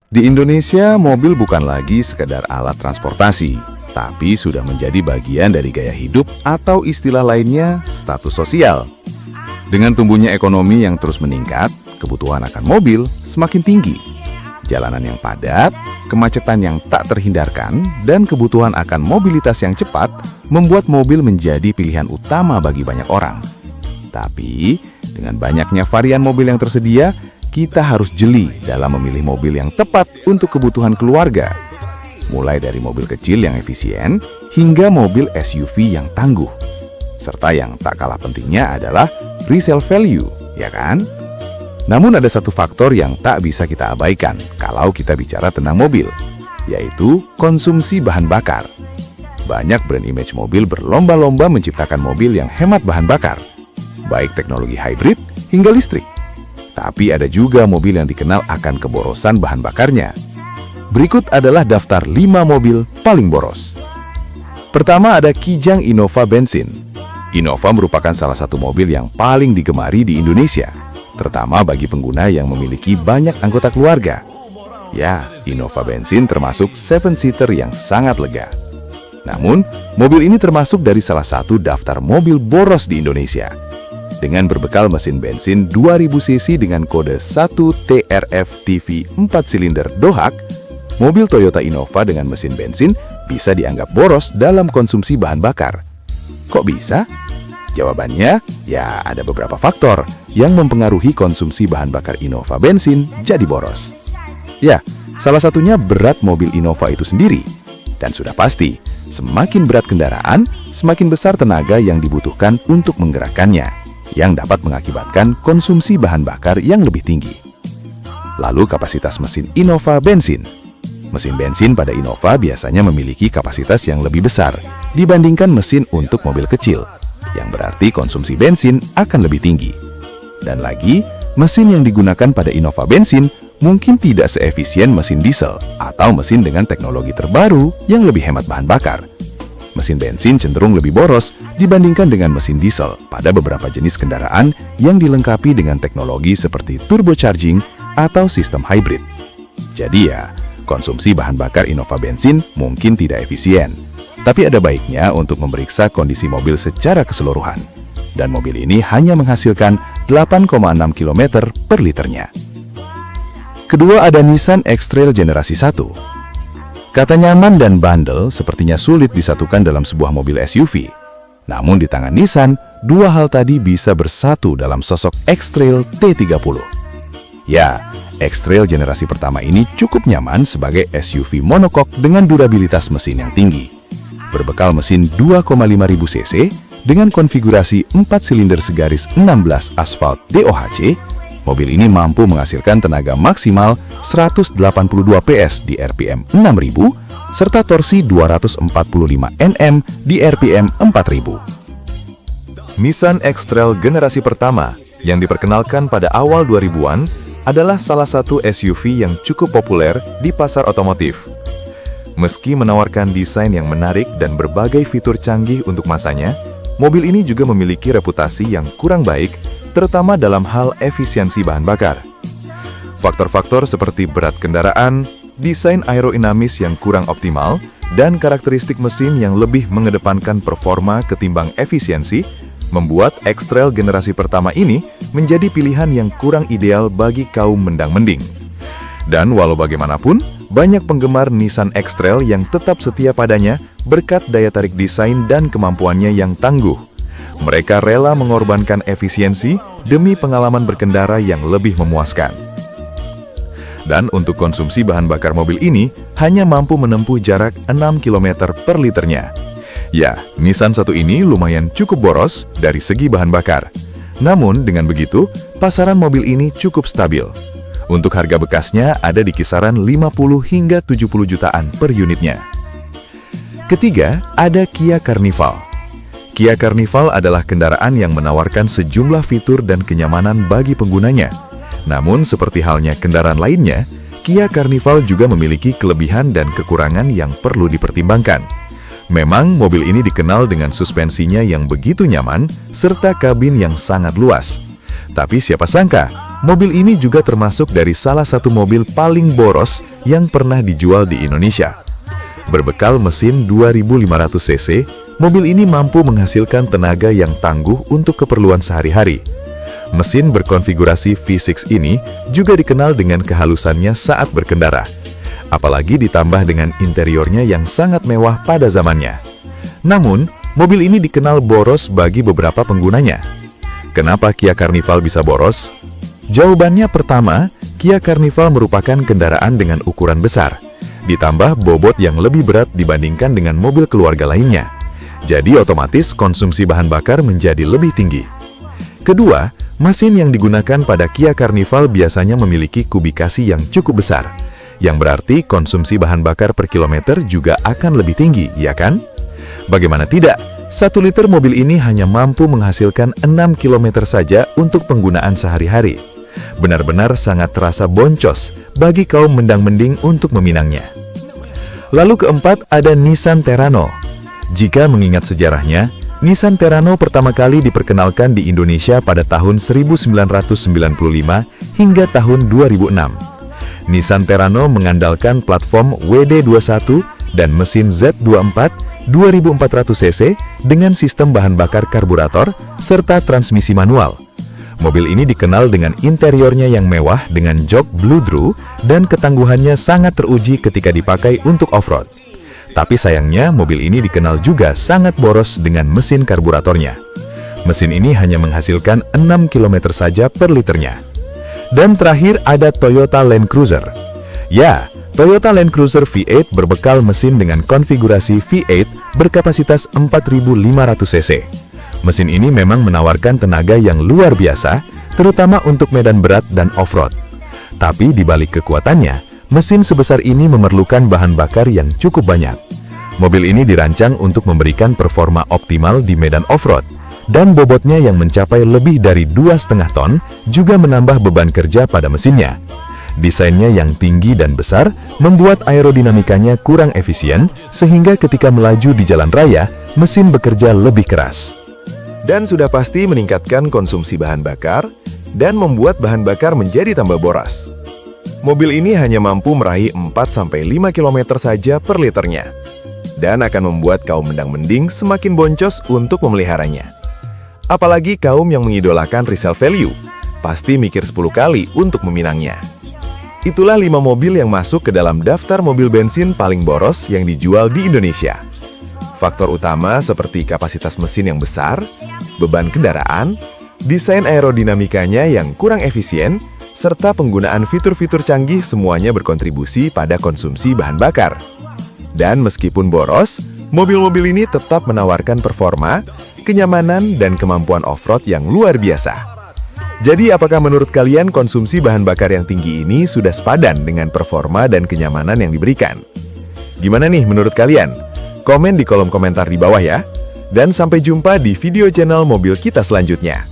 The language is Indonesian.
Di Indonesia, mobil bukan lagi sekedar alat transportasi, tapi sudah menjadi bagian dari gaya hidup atau istilah lainnya, status sosial. Dengan tumbuhnya ekonomi yang terus meningkat, kebutuhan akan mobil semakin tinggi. Jalanan yang padat, kemacetan yang tak terhindarkan, dan kebutuhan akan mobilitas yang cepat membuat mobil menjadi pilihan utama bagi banyak orang. Tapi, dengan banyaknya varian mobil yang tersedia, kita harus jeli dalam memilih mobil yang tepat untuk kebutuhan keluarga. Mulai dari mobil kecil yang efisien, hingga mobil SUV yang tangguh. Serta yang tak kalah pentingnya adalah resale value, ya kan? Namun ada satu faktor yang tak bisa kita abaikan kalau kita bicara tentang mobil, yaitu konsumsi bahan bakar. Banyak brand image mobil berlomba-lomba menciptakan mobil yang hemat bahan bakar, baik teknologi hybrid hingga listrik. Tapi ada juga mobil yang dikenal akan keborosan bahan bakarnya. Berikut adalah daftar 5 mobil paling boros. Pertama ada Kijang Innova Bensin. Innova merupakan salah satu mobil yang paling digemari di Indonesia, terutama bagi pengguna yang memiliki banyak anggota keluarga. Ya, Innova Bensin termasuk 7-seater yang sangat lega. Namun, mobil ini termasuk dari salah satu daftar mobil boros di Indonesia. Dengan berbekal mesin bensin 2000 cc dengan kode 1TRF-TV 4 silinder Dohak, mobil Toyota Innova dengan mesin bensin bisa dianggap boros dalam konsumsi bahan bakar. Kok bisa? Jawabannya, ya ada beberapa faktor yang mempengaruhi konsumsi bahan bakar Innova bensin jadi boros. Ya, salah satunya berat mobil Innova itu sendiri. Dan sudah pasti, semakin berat kendaraan, semakin besar tenaga yang dibutuhkan untuk menggerakkannya, yang dapat mengakibatkan konsumsi bahan bakar yang lebih tinggi. Lalu kapasitas mesin Innova bensin. Mesin bensin pada Innova biasanya memiliki kapasitas yang lebih besar dibandingkan mesin untuk mobil kecil, yang berarti konsumsi bensin akan lebih tinggi. Dan lagi, mesin yang digunakan pada Innova bensin mungkin tidak seefisien mesin diesel atau mesin dengan teknologi terbaru yang lebih hemat bahan bakar. Mesin bensin cenderung lebih boros dibandingkan dengan mesin diesel pada beberapa jenis kendaraan yang dilengkapi dengan teknologi seperti turbocharging atau sistem hybrid. Jadi ya, konsumsi bahan bakar Innova bensin mungkin tidak efisien, tapi ada baiknya untuk memeriksa kondisi mobil secara keseluruhan. Dan mobil ini hanya menghasilkan 8,6 km per liternya. Kedua ada Nissan X-Trail generasi 1. Kata nyaman dan bandel sepertinya sulit disatukan dalam sebuah mobil SUV. Namun di tangan Nissan, dua hal tadi bisa bersatu dalam sosok X-Trail T30. Ya, X-Trail generasi pertama ini cukup nyaman sebagai SUV monokok dengan durabilitas mesin yang tinggi. Berbekal mesin 2,5 cc dengan konfigurasi 4 silinder segaris 16 aspal DOHC, mobil ini mampu menghasilkan tenaga maksimal 182 PS di RPM 6000 serta torsi 245 Nm di RPM 4000. Nissan X-Trail generasi pertama yang diperkenalkan pada awal 2000-an adalah salah satu SUV yang cukup populer di pasar otomotif. Meski menawarkan desain yang menarik dan berbagai fitur canggih untuk masanya, mobil ini juga memiliki reputasi yang kurang baik, terutama dalam hal efisiensi bahan bakar. Faktor-faktor seperti berat kendaraan, desain aerodinamis yang kurang optimal, dan karakteristik mesin yang lebih mengedepankan performa ketimbang efisiensi, membuat X-Trail generasi pertama ini menjadi pilihan yang kurang ideal bagi kaum mendang-mending. Dan walau bagaimanapun, banyak penggemar Nissan X-Trail yang tetap setia padanya berkat daya tarik desain dan kemampuannya yang tangguh. Mereka rela mengorbankan efisiensi demi pengalaman berkendara yang lebih memuaskan. Dan untuk konsumsi bahan bakar mobil ini hanya mampu menempuh jarak 6 km per liternya. Ya, Nissan satu ini lumayan cukup boros dari segi bahan bakar. Namun dengan begitu, pasaran mobil ini cukup stabil. Untuk harga bekasnya ada di kisaran 50 hingga 70 jutaan per unitnya. Ketiga, ada Kia Carnival. Kia Carnival adalah kendaraan yang menawarkan sejumlah fitur dan kenyamanan bagi penggunanya. Namun seperti halnya kendaraan lainnya, Kia Carnival juga memiliki kelebihan dan kekurangan yang perlu dipertimbangkan. Memang mobil ini dikenal dengan suspensinya yang begitu nyaman serta kabin yang sangat luas. Tapi siapa sangka, Mobil ini juga termasuk dari salah satu mobil paling boros yang pernah dijual di Indonesia. Berbekal mesin 2500 cc, mobil ini mampu menghasilkan tenaga yang tangguh untuk keperluan sehari-hari. Mesin berkonfigurasi V6 ini juga dikenal dengan kehalusannya saat berkendara. Apalagi ditambah dengan interiornya yang sangat mewah pada zamannya. Namun, mobil ini dikenal boros bagi beberapa penggunanya. Kenapa Kia Carnival bisa boros? Jawabannya pertama, Kia Carnival merupakan kendaraan dengan ukuran besar, ditambah bobot yang lebih berat dibandingkan dengan mobil keluarga lainnya. Jadi otomatis konsumsi bahan bakar menjadi lebih tinggi. Kedua, mesin yang digunakan pada Kia Carnival biasanya memiliki kubikasi yang cukup besar, yang berarti konsumsi bahan bakar per kilometer juga akan lebih tinggi, ya kan? Bagaimana tidak? 1 liter mobil ini hanya mampu menghasilkan 6 km saja untuk penggunaan sehari-hari. Benar-benar sangat terasa boncos bagi kaum mendang-mending untuk meminangnya. Lalu keempat ada Nissan Terrano. Jika mengingat sejarahnya, Nissan Terrano pertama kali diperkenalkan di Indonesia pada tahun 1995 hingga tahun 2006. Nissan Terrano mengandalkan platform WD21 dan mesin Z24 2400 cc dengan sistem bahan bakar karburator serta transmisi manual. Mobil ini dikenal dengan interiornya yang mewah dengan jok Blue dan ketangguhannya sangat teruji ketika dipakai untuk off-road. Tapi sayangnya mobil ini dikenal juga sangat boros dengan mesin karburatornya. Mesin ini hanya menghasilkan 6 km saja per liternya. Dan terakhir ada Toyota Land Cruiser. Ya, Toyota Land Cruiser V8 berbekal mesin dengan konfigurasi V8 berkapasitas 4500 cc. Mesin ini memang menawarkan tenaga yang luar biasa, terutama untuk medan berat dan off-road. Tapi di balik kekuatannya, mesin sebesar ini memerlukan bahan bakar yang cukup banyak. Mobil ini dirancang untuk memberikan performa optimal di medan off-road, dan bobotnya yang mencapai lebih dari 2,5 ton juga menambah beban kerja pada mesinnya. Desainnya yang tinggi dan besar membuat aerodinamikanya kurang efisien, sehingga ketika melaju di jalan raya, mesin bekerja lebih keras. Dan sudah pasti meningkatkan konsumsi bahan bakar, dan membuat bahan bakar menjadi tambah boros. Mobil ini hanya mampu meraih 4-5 km saja per liternya, dan akan membuat kaum mendang-mending semakin boncos untuk memeliharanya. Apalagi kaum yang mengidolakan resale value, pasti mikir 10 kali untuk meminangnya. Itulah 5 mobil yang masuk ke dalam daftar mobil bensin paling boros yang dijual di Indonesia. Faktor utama seperti kapasitas mesin yang besar, beban kendaraan, desain aerodinamikanya yang kurang efisien, serta penggunaan fitur-fitur canggih semuanya berkontribusi pada konsumsi bahan bakar. Dan meskipun boros, mobil-mobil ini tetap menawarkan performa, kenyamanan, dan kemampuan off-road yang luar biasa. Jadi apakah menurut kalian konsumsi bahan bakar yang tinggi ini sudah sepadan dengan performa dan kenyamanan yang diberikan? Gimana nih menurut kalian? Komen di kolom komentar di bawah ya. Dan sampai jumpa di video channel mobil kita selanjutnya.